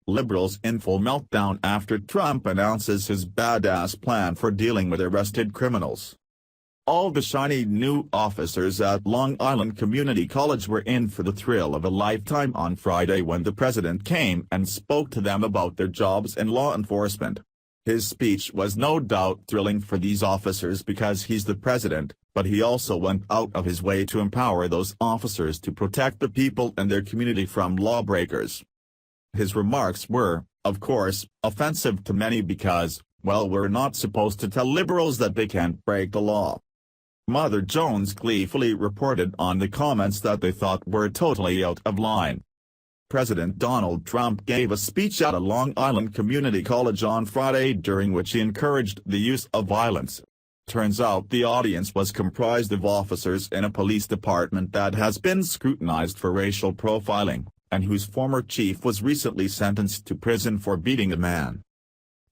Liberals in full meltdown after Trump announces his badass plan for dealing with arrested criminals. All the shiny new officers at Long Island Community College were in for the thrill of a lifetime on Friday when the president came and spoke to them about their jobs in law enforcement. His speech was no doubt thrilling for these officers because he's the president, but he also went out of his way to empower those officers to protect the people and their community from lawbreakers. His remarks were, of course, offensive to many because, well, we're not supposed to tell liberals that they can't break the law. Mother Jones gleefully reported on the comments that they thought were totally out of line. President Donald Trump gave a speech at a Long Island Community College on Friday during which he encouraged the use of violence. Turns out the audience was comprised of officers in a police department that has been scrutinized for racial profiling, and whose former chief was recently sentenced to prison for beating a man.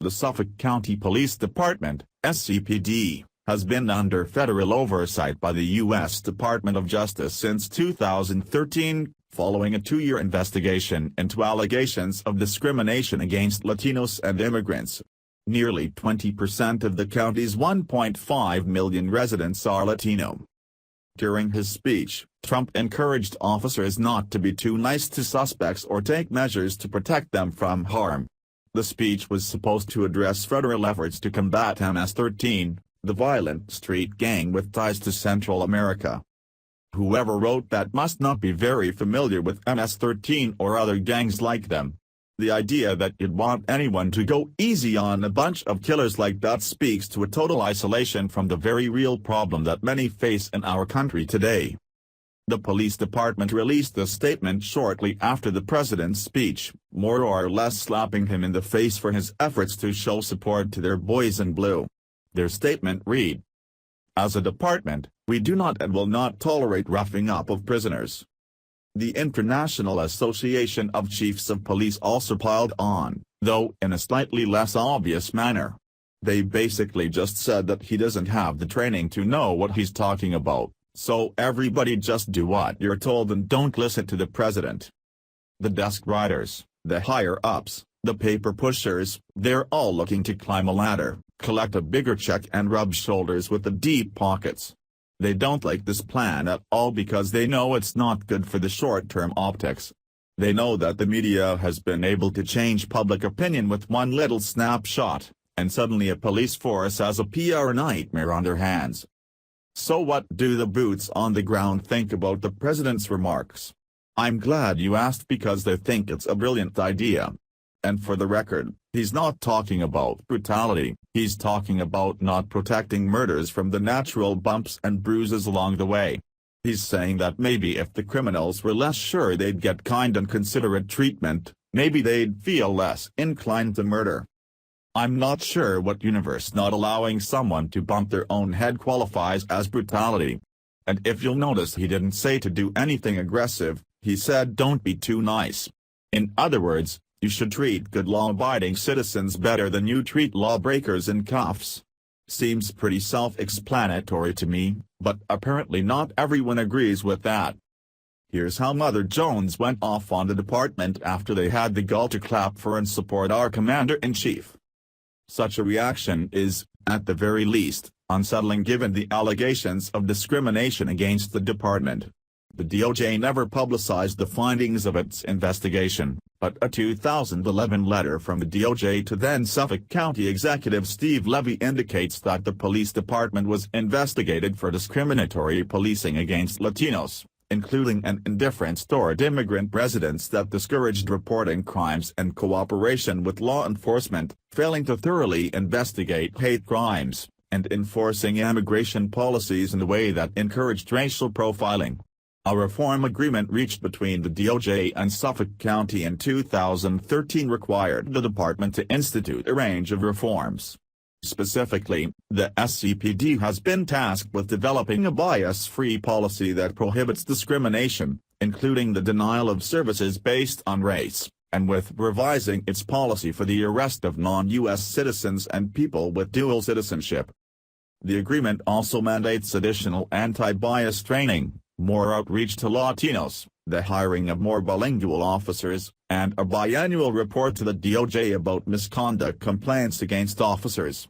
The Suffolk County Police Department, SCPD, has been under federal oversight by the U.S. Department of Justice since 2013, following a 2-year investigation into allegations of discrimination against Latinos and immigrants. Nearly 20% of the county's 1.5 million residents are Latino. During his speech, Trump encouraged officers not to be too nice to suspects or take measures to protect them from harm. The speech was supposed to address federal efforts to combat MS-13, the violent street gang with ties to Central America. Whoever wrote that must not be very familiar with MS-13 or other gangs like them. The idea that you'd want anyone to go easy on a bunch of killers like that speaks to a total isolation from the very real problem that many face in our country today. The police department released a statement shortly after the president's speech, more or less slapping him in the face for his efforts to show support to their boys in blue. Their statement read, "As a department, we do not and will not tolerate roughing up of prisoners." The International Association of Chiefs of Police also piled on, though in a slightly less obvious manner. They basically just said that he doesn't have the training to know what he's talking about, so everybody just do what you're told and don't listen to the president. The desk riders, the higher-ups, the paper pushers, they're all looking to climb a ladder, collect a bigger check and rub shoulders with the deep pockets. They don't like this plan at all because they know it's not good for the short-term optics. They know that the media has been able to change public opinion with one little snapshot, and suddenly a police force has a PR nightmare on their hands. So what do the boots on the ground think about the president's remarks? I'm glad you asked because they think it's a brilliant idea. And for the record, he's not talking about brutality, he's talking about not protecting murders from the natural bumps and bruises along the way. He's saying that maybe if the criminals were less sure they'd get kind and considerate treatment, maybe they'd feel less inclined to murder. I'm not sure what universe not allowing someone to bump their own head qualifies as brutality. And if you'll notice, he didn't say to do anything aggressive, he said don't be too nice. In other words, you should treat good law-abiding citizens better than you treat lawbreakers in cuffs. Seems pretty self-explanatory to me, but apparently not everyone agrees with that. Here's how Mother Jones went off on the department after they had the gall to clap for and support our commander-in-chief. Such a reaction is, at the very least, unsettling given the allegations of discrimination against the department. The DOJ never publicized the findings of its investigation, but a 2011 letter from the DOJ to then Suffolk County Executive Steve Levy indicates that the police department was investigated for discriminatory policing against Latinos, including an indifference toward immigrant residents that discouraged reporting crimes and cooperation with law enforcement, failing to thoroughly investigate hate crimes, and enforcing immigration policies in a way that encouraged racial profiling. A reform agreement reached between the DOJ and Suffolk County in 2013 required the department to institute a range of reforms. Specifically, the SCPD has been tasked with developing a bias-free policy that prohibits discrimination, including the denial of services based on race, and with revising its policy for the arrest of non-U.S. citizens and people with dual citizenship. The agreement also mandates additional anti-bias training, more outreach to Latinos, the hiring of more bilingual officers, and a biannual report to the DOJ about misconduct complaints against officers.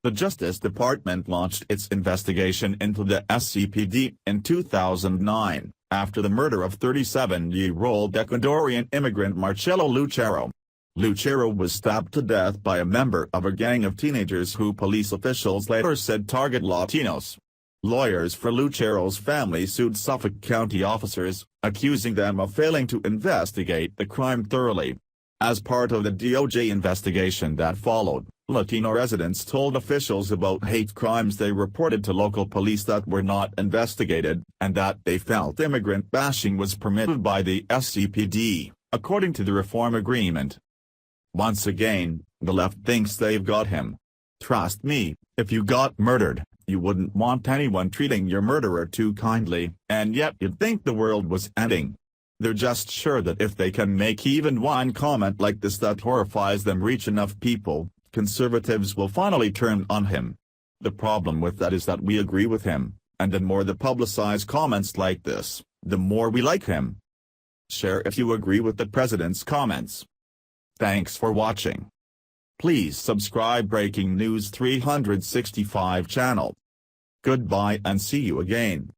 The Justice Department launched its investigation into the SCPD in 2009, after the murder of 37-year-old Ecuadorian immigrant Marcelo Lucero. Lucero was stabbed to death by a member of a gang of teenagers who police officials later said target Latinos. Lawyers for Lucero's family sued Suffolk County officers, accusing them of failing to investigate the crime thoroughly. As part of the DOJ investigation that followed, Latino residents told officials about hate crimes they reported to local police that were not investigated, and that they felt immigrant bashing was permitted by the SCPD, according to the reform agreement. Once again, the left thinks they've got him. Trust me, if you got murdered, you wouldn't want anyone treating your murderer too kindly, and yet you'd think the world was ending. They're just sure that if they can make even one comment like this that horrifies them reach enough people, conservatives will finally turn on him. The problem with that is that we agree with him, and the more they publicize comments like this, the more we like him. Share if you agree with the president's comments. Thanks for watching. Please subscribe Breaking News 365 channel. Goodbye and see you again.